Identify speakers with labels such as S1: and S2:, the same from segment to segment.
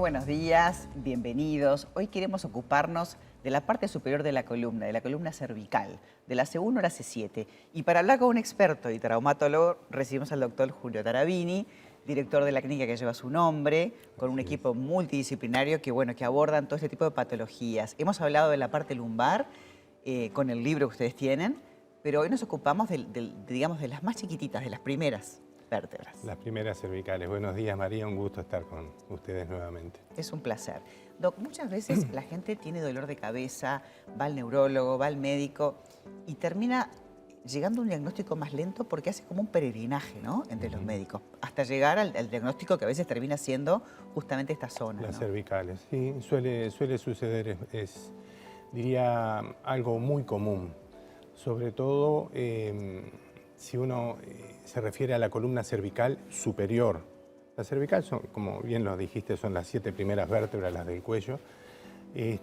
S1: Muy buenos días, bienvenidos. Hoy queremos ocuparnos de la parte superior de la columna cervical, de la C1 a la C7. Y para hablar con un experto y traumatólogo, recibimos al doctor Julio Tarabini, director de la clínica que lleva su nombre, con un equipo multidisciplinario que abordan todo este tipo de patologías. Hemos hablado de la parte lumbar con el libro que ustedes tienen, pero hoy nos ocupamos digamos, de las más chiquititas, de las primeras vértebras.
S2: Las primeras cervicales. Buenos días, María. Un gusto estar con ustedes nuevamente.
S1: Es un placer. Doc, muchas veces la gente tiene dolor de cabeza, va al neurólogo, va al médico y termina llegando a un diagnóstico más lento porque hace como un peregrinaje, ¿no?, entre los médicos, hasta llegar al diagnóstico que a veces termina siendo justamente esta zona.
S2: Las
S1: ¿no?
S2: cervicales, sí, suele suceder, diría, algo muy común, sobre todo si uno se refiere a la columna cervical superior. La cervical son, como bien lo dijiste, son las 7 primeras vértebras, las del cuello, y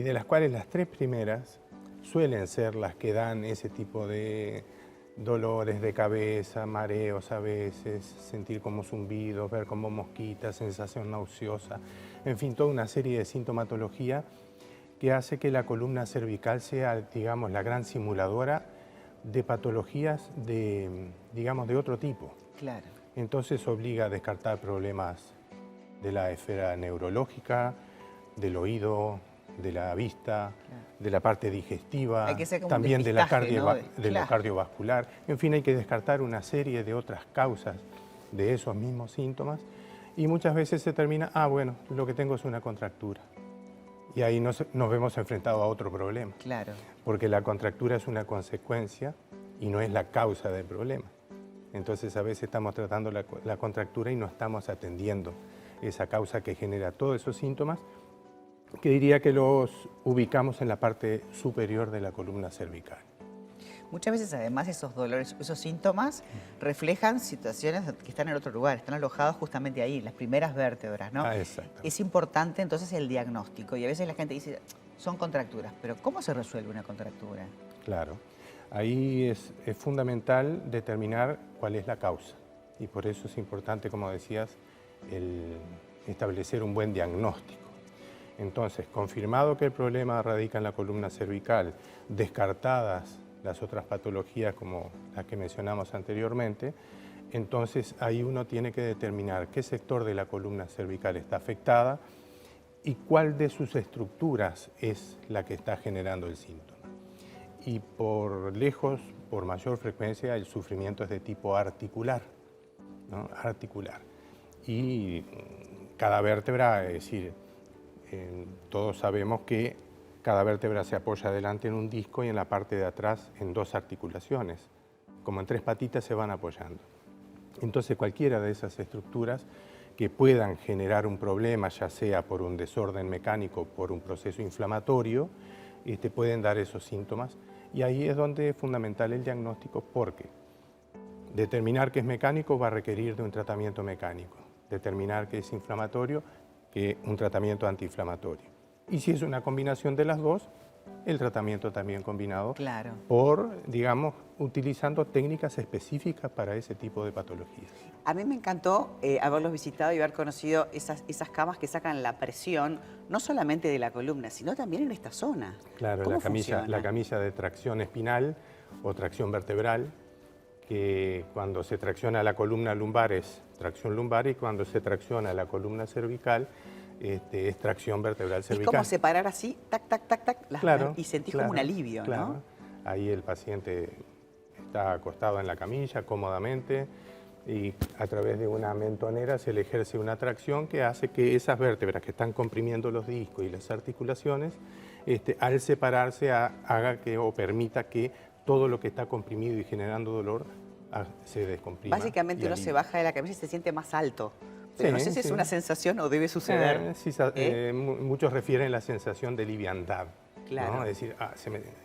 S2: de las cuales las 3 primeras suelen ser las que dan ese tipo de dolores de cabeza, mareos a veces, sentir como zumbidos, ver como mosquitas, sensación nauseosa, en fin, toda una serie de sintomatología que hace que la columna cervical sea, digamos, la gran simuladora de patologías digamos, de otro tipo.
S1: Claro.
S2: Entonces obliga a descartar problemas de la esfera neurológica, del oído, de la vista, de la parte digestiva,
S1: Hay que ser como
S2: también
S1: un
S2: de la
S1: despistaje, ¿no?
S2: lo cardiovascular. En fin, hay que descartar una serie de otras causas de esos mismos síntomas y muchas veces se termina, bueno, lo que tengo es una contractura. Y ahí nos vemos enfrentados a otro problema.
S1: Claro.
S2: Porque la contractura es una consecuencia y no es la causa del problema. Entonces a veces estamos tratando la contractura y no estamos atendiendo esa causa que genera todos esos síntomas, que diría que los ubicamos en la parte superior de la columna cervical.
S1: Muchas veces, además, esos dolores, esos síntomas reflejan situaciones que están en otro lugar, están alojados justamente ahí, en las primeras vértebras, ¿no?
S2: Exacto.
S1: Es importante, entonces, el diagnóstico. Y a veces la gente dice, son contracturas, pero ¿cómo se resuelve una contractura?
S2: Claro. Ahí es fundamental determinar cuál es la causa. Y por eso es importante, como decías, el establecer un buen diagnóstico. Entonces, confirmado que el problema radica en la columna cervical, descartadas las otras patologías como las que mencionamos anteriormente, entonces ahí uno tiene que determinar qué sector de la columna cervical está afectada y cuál de sus estructuras es la que está generando el síntoma. Y por lejos, por mayor frecuencia, el sufrimiento es de tipo articular, ¿no? Articular. Y cada vértebra, es decir, todos sabemos que cada vértebra se apoya adelante en un disco y en la parte de atrás en 2 articulaciones. Como en 3 patitas se van apoyando. Entonces cualquiera de esas estructuras que puedan generar un problema, ya sea por un desorden mecánico o por un proceso inflamatorio, pueden dar esos síntomas. Y ahí es donde es fundamental el diagnóstico, porque determinar que es mecánico va a requerir de un tratamiento mecánico. Determinar que es inflamatorio, que un tratamiento antiinflamatorio. Y si es una combinación de las dos, el tratamiento también combinado por, digamos, utilizando técnicas específicas para ese tipo de patologías.
S1: A mí me encantó haberlos visitado y haber conocido esas camas que sacan la presión, no solamente de la columna, sino también en esta zona.
S2: Claro, la camilla de tracción espinal o tracción vertebral, que cuando se tracciona la columna lumbar es tracción lumbar y cuando se tracciona la columna cervical es tracción vertebral cervical.
S1: Es como separar así, tac, tac, tac, tac, y sentís como un alivio, ¿no?
S2: Ahí el paciente está acostado en la camilla cómodamente y a través de una mentonera se le ejerce una tracción que hace que esas vértebras que están comprimiendo los discos y las articulaciones, al separarse haga que o permita que todo lo que está comprimido y generando dolor se descomprima.
S1: Básicamente uno se baja de la camilla y se siente más alto. Pero no sé si es una sensación o debe suceder.
S2: Muchos refieren la sensación de liviandad.
S1: Claro.
S2: ¿no? Es decir,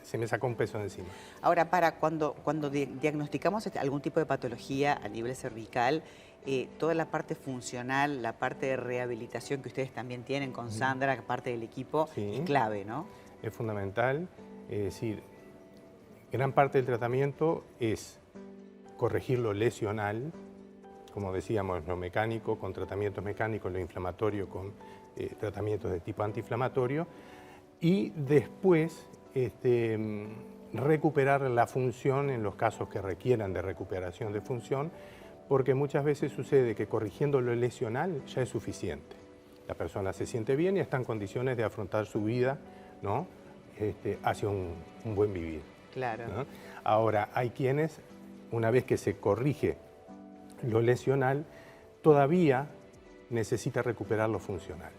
S2: se me sacó un peso de encima.
S1: Ahora, cuando diagnosticamos algún tipo de patología a nivel cervical, toda la parte funcional, la parte de rehabilitación que ustedes también tienen con Sandra, parte del equipo, es clave, ¿no?
S2: Es fundamental. Es decir, gran parte del tratamiento es corregir lo lesional, como decíamos, lo mecánico con tratamientos mecánicos, lo inflamatorio con tratamientos de tipo antiinflamatorio, y después recuperar la función en los casos que requieran de recuperación de función, porque muchas veces sucede que corrigiendo lo lesional ya es suficiente. La persona se siente bien y está en condiciones de afrontar su vida, ¿no? Hacia un buen vivir.
S1: Claro.
S2: ¿No? Ahora, hay quienes, una vez que se corrige lo lesional, todavía necesita recuperar lo funcional.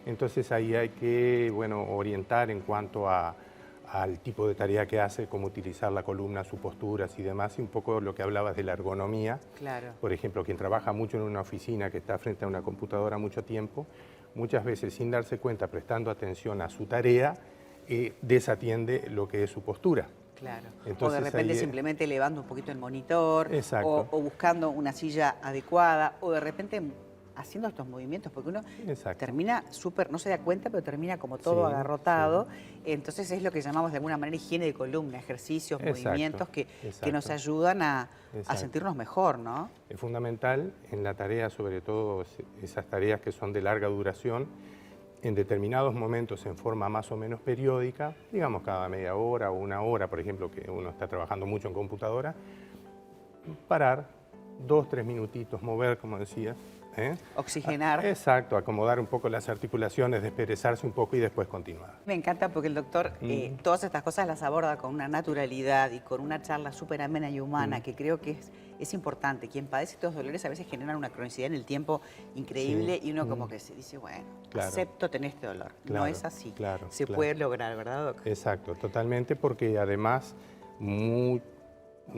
S2: Entonces ahí hay que, bueno, orientar en cuanto al tipo de tarea que hace, cómo utilizar la columna, sus posturas y demás, y un poco lo que hablabas de la ergonomía.
S1: Claro.
S2: Por ejemplo, quien trabaja mucho en una oficina, que está frente a una computadora mucho tiempo, muchas veces sin darse cuenta, prestando atención a su tarea, desatiende lo que es su postura.
S1: Claro.
S2: Entonces,
S1: o de repente
S2: ahí,
S1: simplemente elevando un poquito el monitor,
S2: exacto.
S1: o buscando una silla adecuada, o de repente haciendo estos movimientos, porque uno
S2: Exacto.
S1: termina súper, no se da cuenta, pero termina como todo
S2: Sí,
S1: agarrotado.
S2: sí.
S1: Entonces es lo que llamamos de alguna manera higiene de columna, ejercicios,
S2: Exacto,
S1: movimientos que nos
S2: exacto.
S1: ayudan a
S2: Exacto.
S1: sentirnos mejor, ¿no?
S2: Es fundamental en la tarea, sobre todo esas tareas que son de larga duración, en determinados momentos en forma más o menos periódica, digamos cada media hora o una hora, por ejemplo, que uno está trabajando mucho en computadora, parar 2, 3 minutitos, mover, como decías.
S1: Oxigenar.
S2: Exacto, acomodar un poco las articulaciones, desperezarse un poco y después continuar.
S1: Me encanta porque el doctor todas estas cosas las aborda con una naturalidad y con una charla súper amena y humana, que creo que es importante. Quien padece estos dolores a veces generan una cronicidad en el tiempo increíble y uno como que se dice, bueno,
S2: Claro.
S1: acepto tener este dolor.
S2: Claro,
S1: No es así.
S2: claro,
S1: Se
S2: claro.
S1: puede lograr, ¿verdad, doc?
S2: Exacto, totalmente, porque además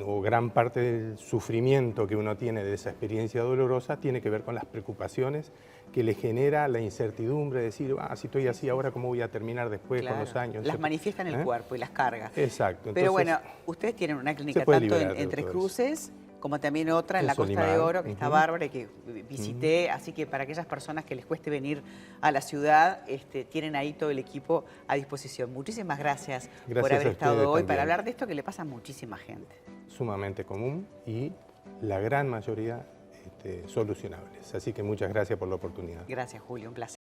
S2: o gran parte del sufrimiento que uno tiene de esa experiencia dolorosa tiene que ver con las preocupaciones que le genera la incertidumbre de decir, si estoy así ahora, ¿cómo voy a terminar después con los años?
S1: Las manifiesta en el cuerpo y las carga.
S2: Exacto.
S1: Pero
S2: Entonces,
S1: bueno, ustedes tienen una clínica
S2: puede
S1: tanto
S2: liberar de
S1: en Tres
S2: todo
S1: Cruces como también otra en la Costa de
S2: Solimar.
S1: Oro, que está bárbara y que visité. Así que para aquellas personas que les cueste venir a la ciudad, tienen ahí todo el equipo a disposición. Muchísimas gracias por haber
S2: a
S1: estado
S2: ustedes
S1: hoy
S2: también.
S1: para hablar de esto que le pasa a muchísima gente.
S2: Sumamente común y la gran mayoría solucionables. Así que muchas gracias por la oportunidad.
S1: Gracias, Julio. Un placer.